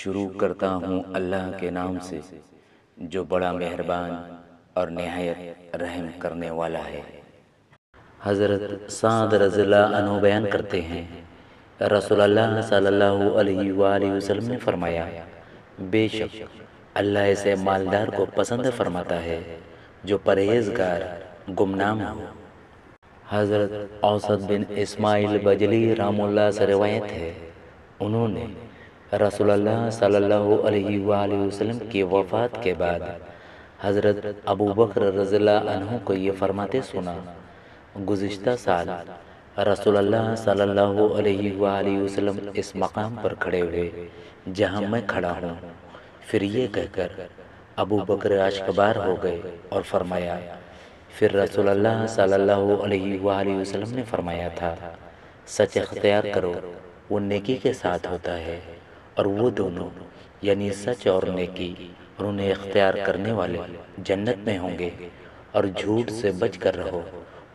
شروع کرتا ہوں اللہ کے نام سے جو بڑا مہربان اور نہایت رحم کرنے والا ہے۔ حضرت سعد رضی اللہ عنہ بیان کرتے ہیں، رسول اللہ صلی اللہ علیہ وآلہ وسلم نے فرمایا، بے شک اللہ ایسے مالدار کو پسند فرماتا ہے جو پرہیزگار گمنام ہو۔ حضرت اوسط بن اسماعیل بجلی رحم اللہ سے روایت ہے، انہوں نے رسول اللہ صلی اللہ علیہ وآلہ وسلم کی وفات کے بعد حضرت ابو بکر رضی اللہ عنہ کو یہ فرماتے سنا، گزشتہ سال رسول اللہ صلی اللہ علیہ وآلہ وسلم اس مقام پر کھڑے ہوئے جہاں میں کھڑا ہوں۔ پھر یہ کہہ کر ابو بکر اشکبار ہو گئے اور فرمایا، پھر رسول اللہ صلی اللہ علیہ وآلہ وسلم نے فرمایا تھا، سچ اختیار کرو وہ نیکی کے ساتھ ہوتا ہے، اور وہ دونوں یعنی سچ اور نیکی اور انہیں اختیار کرنے والے جنت میں ہوں گے، اور جھوٹ سے بچ کر رہو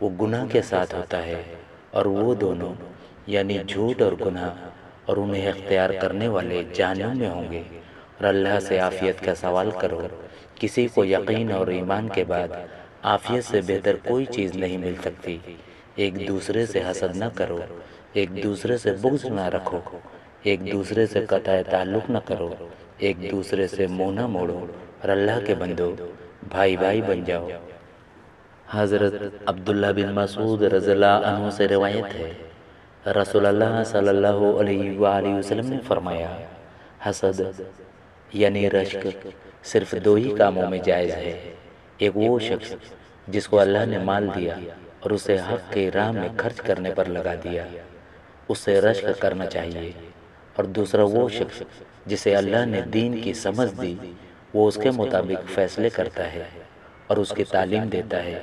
وہ گناہ کے ساتھ ہوتا ہے، اور وہ دونوں یعنی جھوٹ اور گناہ اور انہیں اختیار کرنے والے جہنم میں ہوں گے۔ اور اللہ سے عافیت کا سوال کرو، کسی کو یقین اور ایمان کے بعد عافیت سے بہتر کوئی چیز نہیں مل سکتی۔ ایک دوسرے سے حسد نہ کرو، ایک دوسرے سے بغض نہ رکھو، ایک دوسرے سے قطع تعلق نہ کرو، ایک دوسرے سے منہ نہ موڑو، اور اللہ کے بندو بھائی بھائی بن جاؤ۔ حضرت عبداللہ بن مسعود رضی اللہ عنہ سے روایت ہے، رسول اللہ صلی اللہ علیہ وآلہ وسلم نے فرمایا، حسد یعنی رشک صرف دو ہی کاموں میں جائز ہے، ایک وہ شخص جس کو اللہ نے مال دیا اور اسے حق کی راہ میں خرچ کرنے پر لگا دیا، اس سے رشک کرنا چاہیے، اور دوسرا وہ شخص جسے اللہ نے دین کی سمجھ دی، وہ اس کے مطابق فیصلے کرتا ہے اور اس کی تعلیم دیتا ہے۔